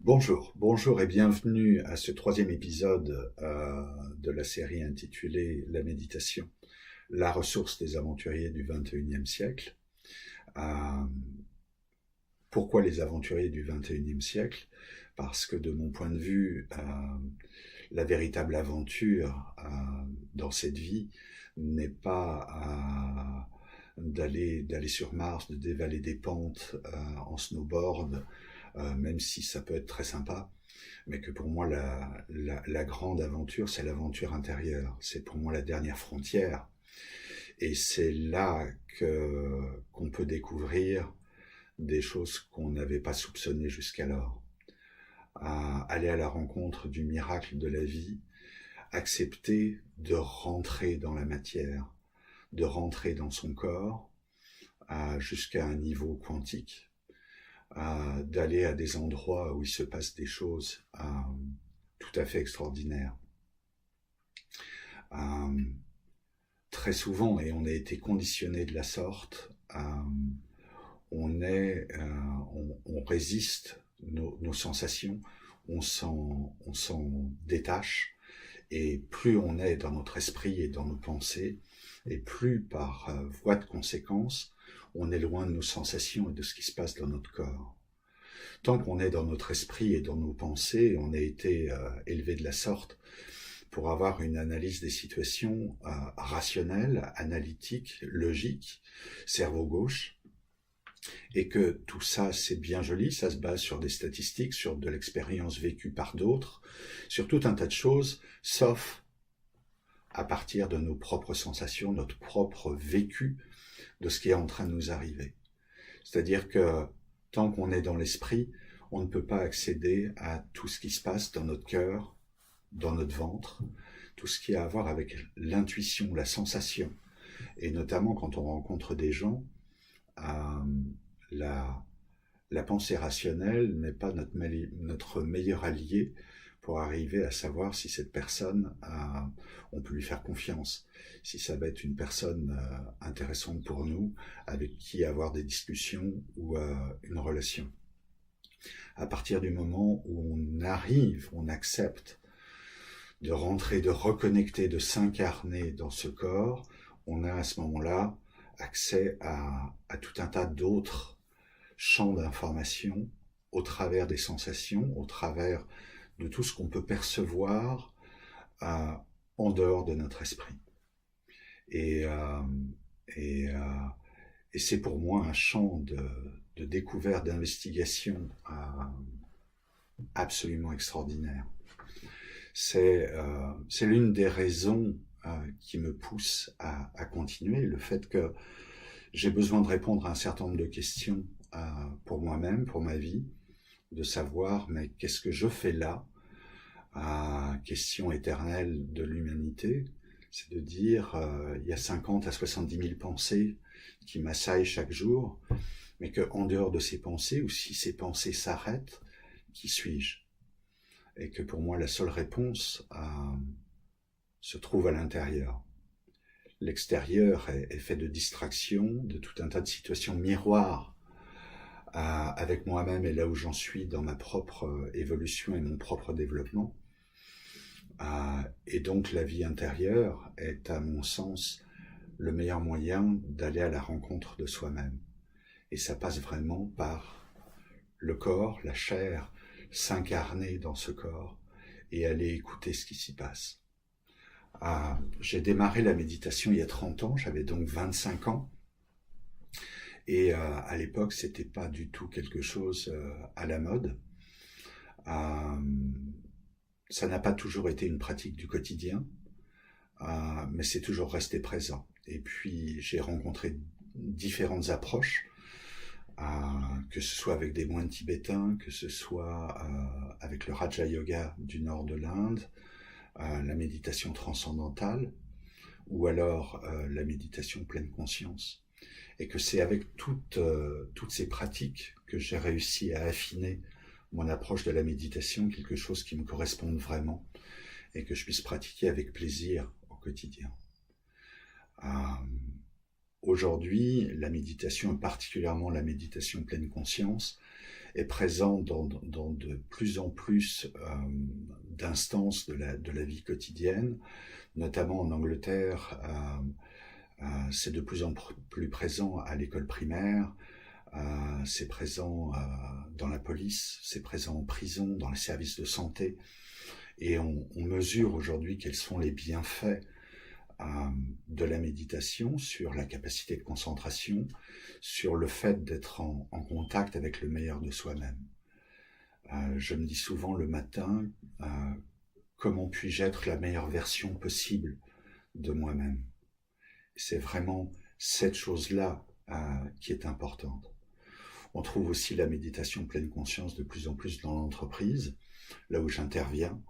Bonjour et bienvenue à ce troisième épisode de la série intitulée La méditation, la ressource des aventuriers du XXIe siècle. Euh, Pourquoi les aventuriers du XXIe siècle? Parce que de mon point de vue, la véritable aventure dans cette vie n'est pas d'aller sur Mars, de dévaler des pentes en snowboard, même si ça peut être très sympa, mais que pour moi la grande aventure, c'est l'aventure intérieure. C'est pour moi la dernière frontière, et c'est là qu'on peut découvrir des choses qu'on n'avait pas soupçonnées jusqu'alors. Aller à la rencontre du miracle de la vie, accepter de rentrer dans la matière, de rentrer dans son corps jusqu'à un niveau quantique, d'aller à des endroits où il se passe des choses tout à fait extraordinaires. Très souvent, et on a été conditionné de la sorte, on résiste nos sensations, on s'en détache, et plus on est dans notre esprit et dans nos pensées, et plus par voie de conséquence, on est loin de nos sensations et de ce qui se passe dans notre corps. Tant qu'on est dans notre esprit et dans nos pensées, on a été élevé de la sorte pour avoir une analyse des situations rationnelle, analytique, logique, cerveau gauche, et que tout ça, c'est bien joli, ça se base sur des statistiques, sur de l'expérience vécue par d'autres, sur tout un tas de choses, sauf à partir de nos propres sensations, notre propre vécu de ce qui est en train de nous arriver. C'est-à-dire que tant qu'on est dans l'esprit, on ne peut pas accéder à tout ce qui se passe dans notre cœur, dans notre ventre, tout ce qui a à voir avec l'intuition, la sensation. Et notamment quand on rencontre des gens, la pensée rationnelle n'est pas notre meilleur allié pour arriver à savoir si cette personne, on peut lui faire confiance, si ça va être une personne intéressante pour nous, avec qui avoir des discussions ou une relation. À partir du moment où on accepte de rentrer, de reconnecter, de s'incarner dans ce corps, on a à ce moment-là accès à tout un tas d'autres champs d'information au travers des sensations, au travers de tout ce qu'on peut percevoir en dehors de notre esprit. Et c'est pour moi un champ de découverte, d'investigation absolument extraordinaire. C'est l'une des raisons qui me pousse à continuer, le fait que j'ai besoin de répondre à un certain nombre de questions pour moi-même, pour ma vie, de savoir mais qu'est-ce que je fais là, question éternelle de l'humanité, c'est de dire il y a 50 à 70 000 pensées qui m'assaillent chaque jour, mais qu'en dehors de ces pensées, ou si ces pensées s'arrêtent, qui suis-je? Et que pour moi la seule réponse se trouve à l'intérieur. L'extérieur est fait de distractions, de tout un tas de situations miroirs avec moi-même et là où j'en suis dans ma propre évolution et mon propre développement. Et donc la vie intérieure est, à mon sens, le meilleur moyen d'aller à la rencontre de soi-même. Et ça passe vraiment par le corps, la chair, s'incarner dans ce corps et aller écouter ce qui s'y passe. J'ai démarré la méditation il y a 30 ans, j'avais donc 25 ans. Et à l'époque, c'était pas du tout quelque chose à la mode. Ça n'a pas toujours été une pratique du quotidien, mais c'est toujours resté présent. Et puis, j'ai rencontré différentes approches, que ce soit avec des moines tibétains, que ce soit avec le Raja Yoga du nord de l'Inde, la méditation transcendantale, ou alors la méditation pleine conscience. Et que c'est avec toutes ces pratiques que j'ai réussi à affiner mon approche de la méditation, quelque chose qui me corresponde vraiment et que je puisse pratiquer avec plaisir au quotidien. Aujourd'hui, la méditation, et particulièrement la méditation pleine conscience, est présent dans de plus en plus d'instances de la vie quotidienne, notamment en Angleterre. C'est de plus en plus présent à l'école primaire, c'est présent dans la police, c'est présent en prison, dans les services de santé, et on mesure aujourd'hui quels sont les bienfaits de la méditation sur la capacité de concentration, sur le fait d'être en contact avec le meilleur de soi-même. Je me dis souvent le matin, comment puis-je être la meilleure version possible de moi-même? C'est vraiment cette chose-là qui est importante. On trouve aussi la méditation pleine conscience de plus en plus dans l'entreprise, là où j'interviens,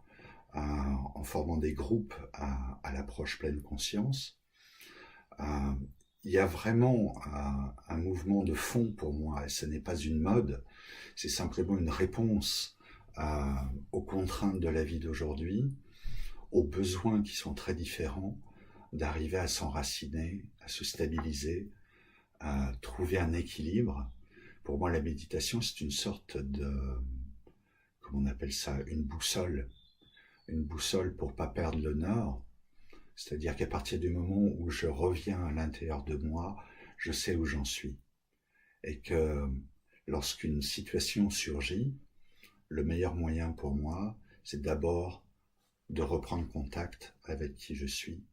en formant des groupes à l'approche pleine conscience. Il y a vraiment un mouvement de fond pour moi, et ce n'est pas une mode, c'est simplement une réponse aux contraintes de la vie d'aujourd'hui, aux besoins qui sont très différents, d'arriver à s'enraciner, à se stabiliser, à trouver un équilibre. Pour moi, la méditation, c'est une sorte de, comment on appelle ça, une boussole pour pas perdre le nord. C'est-à-dire qu'à partir du moment où je reviens à l'intérieur de moi, je sais où j'en suis. Et que lorsqu'une situation surgit, le meilleur moyen pour moi, c'est d'abord de reprendre contact avec qui je suis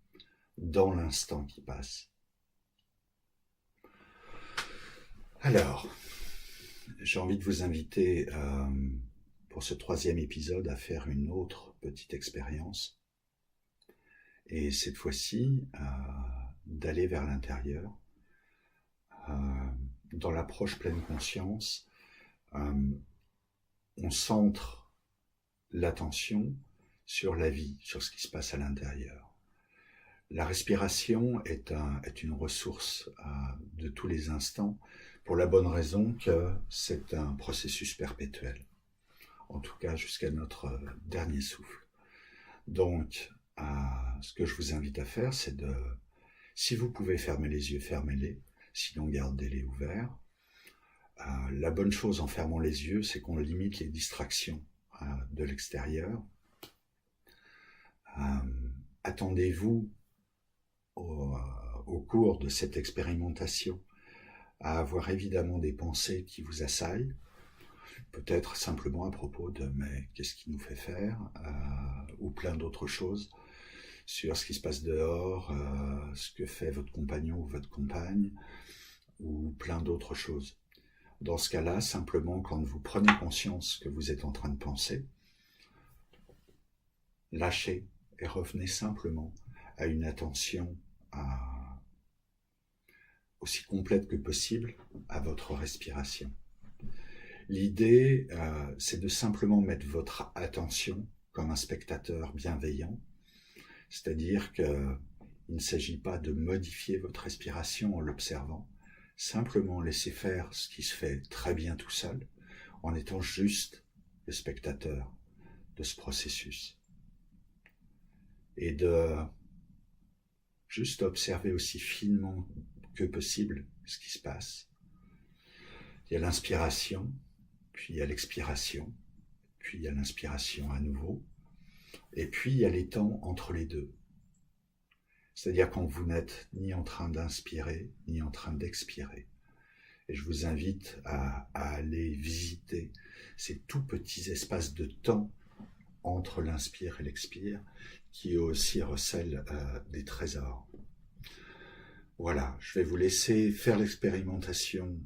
dans l'instant qui passe. Alors, j'ai envie de vous inviter pour ce 3e épisode à faire une autre petite expérience. Et cette fois-ci, d'aller vers l'intérieur, dans l'approche pleine conscience, on centre l'attention sur la vie, sur ce qui se passe à l'intérieur. La respiration est une ressource de tous les instants, pour la bonne raison que c'est un processus perpétuel, en tout cas jusqu'à notre dernier souffle. Donc, ce que je vous invite à faire, c'est si vous pouvez fermer les yeux, fermez-les, sinon gardez-les ouverts. La bonne chose en fermant les yeux, c'est qu'on limite les distractions de l'extérieur. Attendez-vous au cours de cette expérimentation à avoir évidemment des pensées qui vous assaillent, peut-être simplement à propos de mais qu'est-ce qui nous fait faire, ou plein d'autres choses sur ce qui se passe dehors, ce que fait votre compagnon ou votre compagne, ou plein d'autres choses. Dans ce cas-là, simplement quand vous prenez conscience que vous êtes en train de penser, lâchez et revenez simplement à une attention aussi complète que possible à votre respiration. L'idée, c'est de simplement mettre votre attention comme un spectateur bienveillant, c'est-à-dire qu'il ne s'agit pas de modifier votre respiration en l'observant, simplement laisser faire ce qui se fait très bien tout seul, en étant juste le spectateur de ce processus. Et de juste observer aussi finement que possible ce qui se passe. Il y a l'inspiration, puis il y a l'expiration, puis il y a l'inspiration à nouveau, et puis il y a les temps entre les deux. C'est-à-dire quand vous n'êtes ni en train d'inspirer, ni en train d'expirer. Et je vous invite à aller visiter ces tout petits espaces de temps entre l'inspire et l'expire, qui aussi recèlent des trésors. Voilà, je vais vous laisser faire l'expérimentation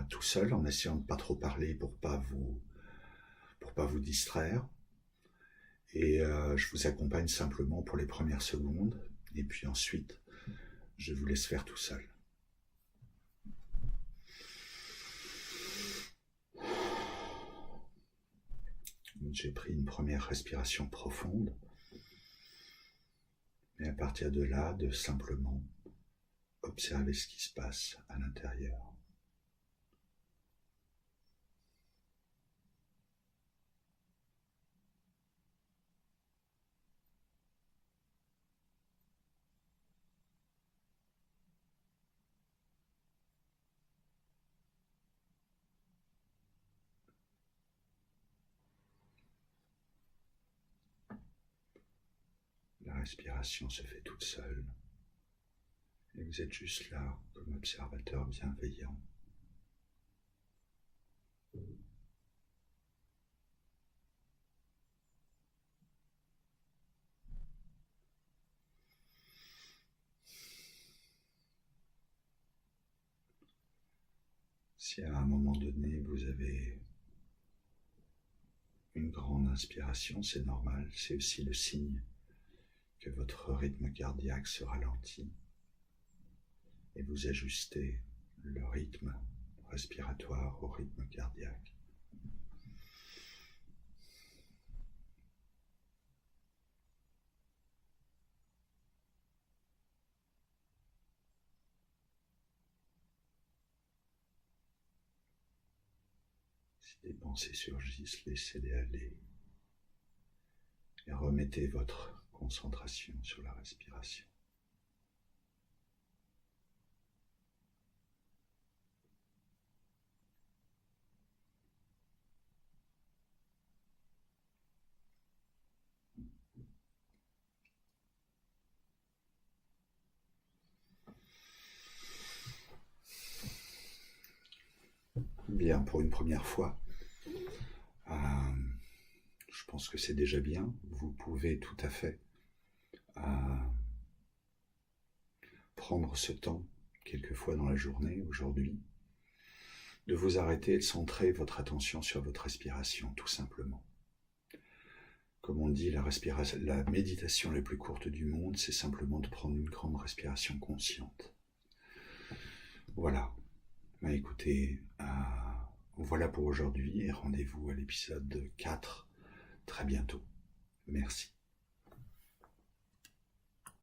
tout seul, en essayant de ne pas trop parler pour pas vous distraire. Et je vous accompagne simplement pour les premières secondes, et puis ensuite, je vous laisse faire tout seul. J'ai pris une première respiration profonde, et à partir de là, de simplement observer ce qui se passe à l'intérieur. respiration se fait toute seule. Et vous êtes juste là, comme observateur bienveillant. Si à un moment donné vous avez une grande inspiration, c'est normal, c'est aussi le signe que votre rythme cardiaque se ralentit et vous ajustez le rythme respiratoire au rythme cardiaque. Si des pensées surgissent, laissez-les aller et remettez votre concentration sur la respiration. Bien, pour une première fois, je pense que c'est déjà bien. Vous pouvez tout à fait prendre ce temps, quelquefois dans la journée, aujourd'hui, de vous arrêter et de centrer votre attention sur votre respiration, tout simplement. Comme on dit, la méditation la plus courte du monde, c'est simplement de prendre une grande respiration consciente. Voilà. Bah, écoutez, voilà pour aujourd'hui et rendez-vous à l'épisode 4 très bientôt. Merci.